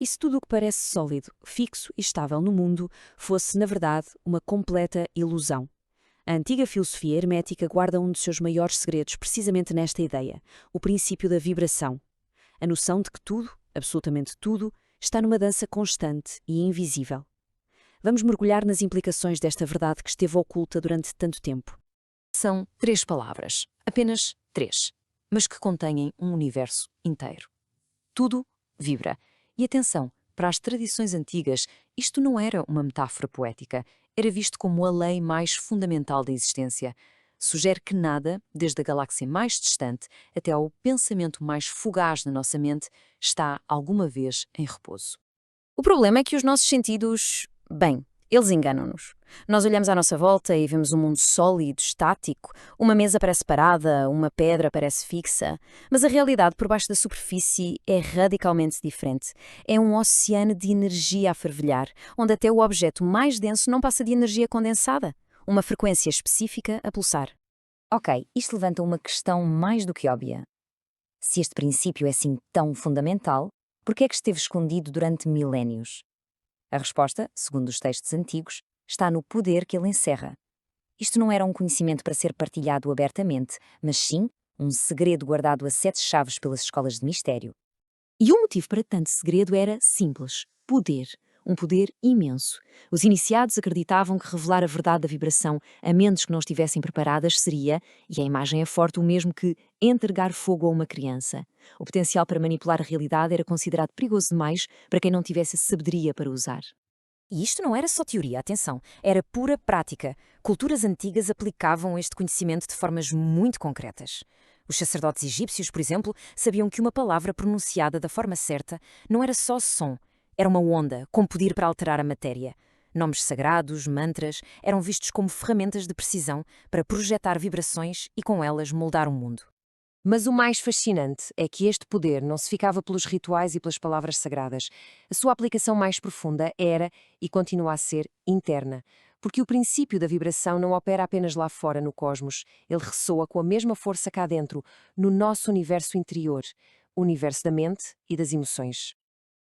E se tudo o que parece sólido, fixo e estável no mundo fosse, na verdade, uma completa ilusão? A antiga filosofia hermética guarda um dos seus maiores segredos precisamente nesta ideia, o princípio da vibração. A noção de que tudo, absolutamente tudo, está numa dança constante e invisível. Vamos mergulhar nas implicações desta verdade que esteve oculta durante tanto tempo. São 3 palavras, apenas 3, mas que contêm um universo inteiro. Tudo vibra. E atenção, para as tradições antigas, isto não era uma metáfora poética, era visto como a lei mais fundamental da existência. Sugere que nada, desde a galáxia mais distante até ao pensamento mais fugaz na nossa mente, está alguma vez em repouso. O problema é que os nossos sentidos, bem, eles enganam-nos. Nós olhamos à nossa volta e vemos um mundo sólido, estático, uma mesa parece parada, uma pedra parece fixa, mas a realidade por baixo da superfície é radicalmente diferente. É um oceano de energia a fervilhar, onde até o objeto mais denso não passa de energia condensada, uma frequência específica a pulsar. Ok, isto levanta uma questão mais do que óbvia. Se este princípio é assim tão fundamental, por que é que esteve escondido durante milénios? A resposta, segundo os textos antigos, está no poder que ele encerra. Isto não era um conhecimento para ser partilhado abertamente, mas sim um segredo guardado a 7 chaves pelas escolas de mistério. E o motivo para tanto segredo era simples: poder. Um poder imenso. Os iniciados acreditavam que revelar a verdade da vibração, a menos que não estivessem preparadas, seria, e a imagem é forte, o mesmo que entregar fogo a uma criança. O potencial para manipular a realidade era considerado perigoso demais para quem não tivesse a sabedoria para usar. E isto não era só teoria, atenção, era pura prática. Culturas antigas aplicavam este conhecimento de formas muito concretas. Os sacerdotes egípcios, por exemplo, sabiam que uma palavra pronunciada da forma certa não era só som, era uma onda com poder para alterar a matéria. Nomes sagrados, mantras, eram vistos como ferramentas de precisão para projetar vibrações e com elas moldar o mundo. Mas o mais fascinante é que este poder não se ficava pelos rituais e pelas palavras sagradas. A sua aplicação mais profunda era, e continua a ser, interna. Porque o princípio da vibração não opera apenas lá fora no cosmos, ele ressoa com a mesma força cá dentro, no nosso universo interior, o universo da mente e das emoções.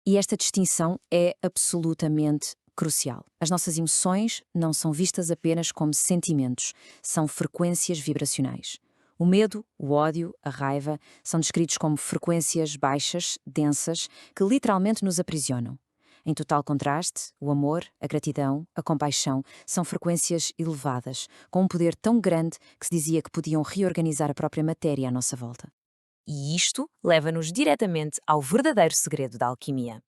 E esta distinção é absolutamente crucial. As nossas emoções não são vistas apenas como sentimentos, são frequências vibracionais. O medo, o ódio, a raiva são descritos como frequências baixas, densas, que literalmente nos aprisionam. Em total contraste, o amor, a gratidão, a compaixão são frequências elevadas, com um poder tão grande que se dizia que podiam reorganizar a própria matéria à nossa volta. E isto leva-nos diretamente ao verdadeiro segredo da alquimia.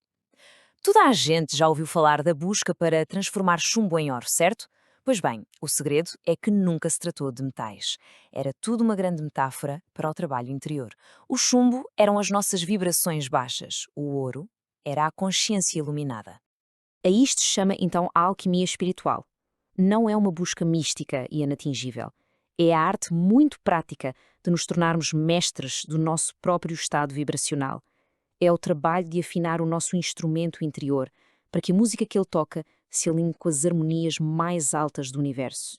Toda a gente já ouviu falar da busca para transformar chumbo em ouro, certo? Pois bem, o segredo é que nunca se tratou de metais. Era tudo uma grande metáfora para o trabalho interior. O chumbo eram as nossas vibrações baixas, o ouro era a consciência iluminada. A isto se chama então a alquimia espiritual. Não é uma busca mística e inatingível. É a arte muito prática de nos tornarmos mestres do nosso próprio estado vibracional. É o trabalho de afinar o nosso instrumento interior para que a música que ele toca se alinhe com as harmonias mais altas do universo.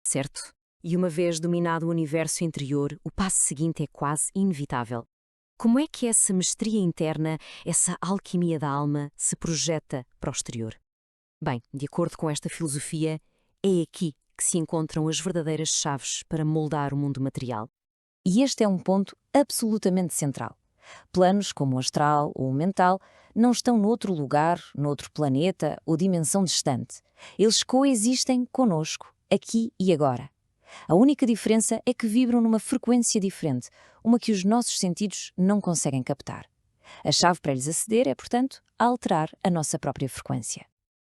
Certo? E uma vez dominado o universo interior, o passo seguinte é quase inevitável. Como é que essa mestria interna, essa alquimia da alma, se projeta para o exterior? Bem, de acordo com esta filosofia, é aqui que se encontram as verdadeiras chaves para moldar o mundo material. E este é um ponto absolutamente central. Planos como o astral ou o mental não estão noutro lugar, noutro planeta ou dimensão distante. Eles coexistem conosco, aqui e agora. A única diferença é que vibram numa frequência diferente, uma que os nossos sentidos não conseguem captar. A chave para lhes aceder é, portanto, alterar a nossa própria frequência.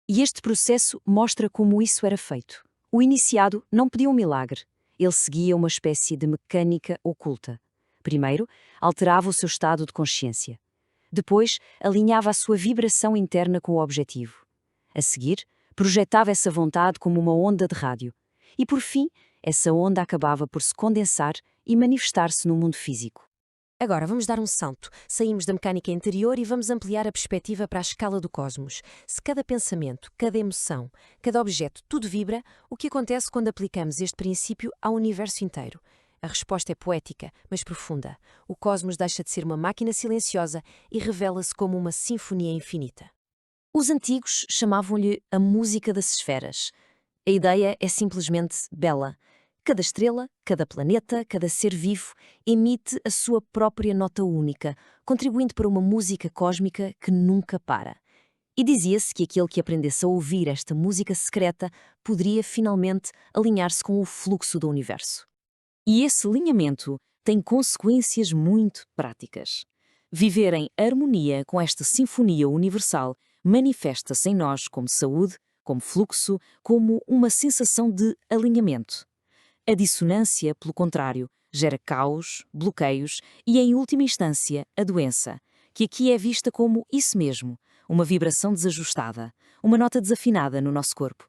E este processo mostra como isso era feito. O iniciado não pedia um milagre, ele seguia uma espécie de mecânica oculta. Primeiro, alterava o seu estado de consciência. Depois, alinhava a sua vibração interna com o objetivo. A seguir, projetava essa vontade como uma onda de rádio. E, por fim, essa onda acabava por se condensar e manifestar-se no mundo físico. Agora vamos dar um salto. Saímos da mecânica interior e vamos ampliar a perspectiva para a escala do cosmos. Se cada pensamento, cada emoção, cada objeto, tudo vibra, o que acontece quando aplicamos este princípio ao universo inteiro? A resposta é poética, mas profunda. O cosmos deixa de ser uma máquina silenciosa e revela-se como uma sinfonia infinita. Os antigos chamavam-lhe a música das esferas. A ideia é simplesmente bela. Cada estrela, cada planeta, cada ser vivo emite a sua própria nota única, contribuindo para uma música cósmica que nunca para. E dizia-se que aquele que aprendesse a ouvir esta música secreta poderia finalmente alinhar-se com o fluxo do universo. E esse alinhamento tem consequências muito práticas. Viver em harmonia com esta sinfonia universal manifesta-se em nós como saúde, como fluxo, como uma sensação de alinhamento. A dissonância, pelo contrário, gera caos, bloqueios e, em última instância, a doença, que aqui é vista como isso mesmo, uma vibração desajustada, uma nota desafinada no nosso corpo.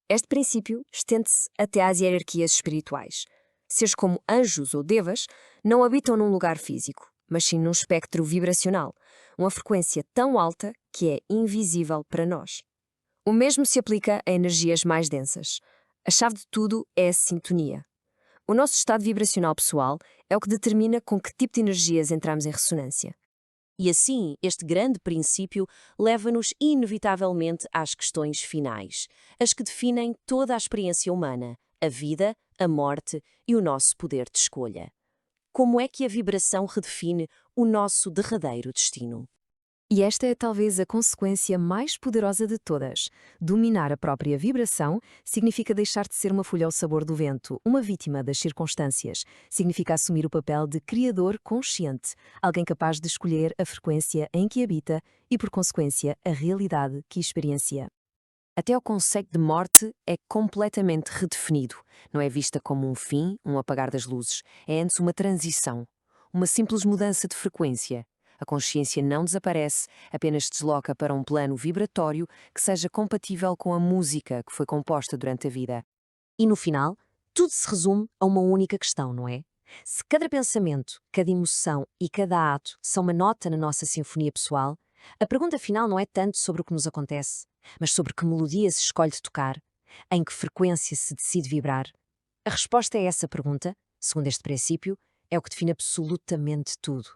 Este princípio estende-se até às hierarquias espirituais. Seres como anjos ou devas não habitam num lugar físico, mas sim num espectro vibracional, uma frequência tão alta que é invisível para nós. O mesmo se aplica a energias mais densas. A chave de tudo é a sintonia. O nosso estado vibracional pessoal é o que determina com que tipo de energias entramos em ressonância. E assim, este grande princípio leva-nos inevitavelmente às questões finais, as que definem toda a experiência humana, a vida, a morte e o nosso poder de escolha. Como é que a vibração redefine o nosso derradeiro destino? E esta é talvez a consequência mais poderosa de todas. Dominar a própria vibração significa deixar de ser uma folha ao sabor do vento, uma vítima das circunstâncias. Significa assumir o papel de criador consciente, alguém capaz de escolher a frequência em que habita e, por consequência, a realidade que experiencia. Até o conceito de morte é completamente redefinido. Não é vista como um fim, um apagar das luzes. É antes uma transição, uma simples mudança de frequência. A consciência não desaparece, apenas desloca para um plano vibratório que seja compatível com a música que foi composta durante a vida. E no final, tudo se resume a uma única questão, não é? Se cada pensamento, cada emoção e cada ato são uma nota na nossa sinfonia pessoal, a pergunta final não é tanto sobre o que nos acontece, mas sobre que melodia se escolhe tocar, em que frequência se decide vibrar. A resposta a essa pergunta, segundo este princípio, é o que define absolutamente tudo.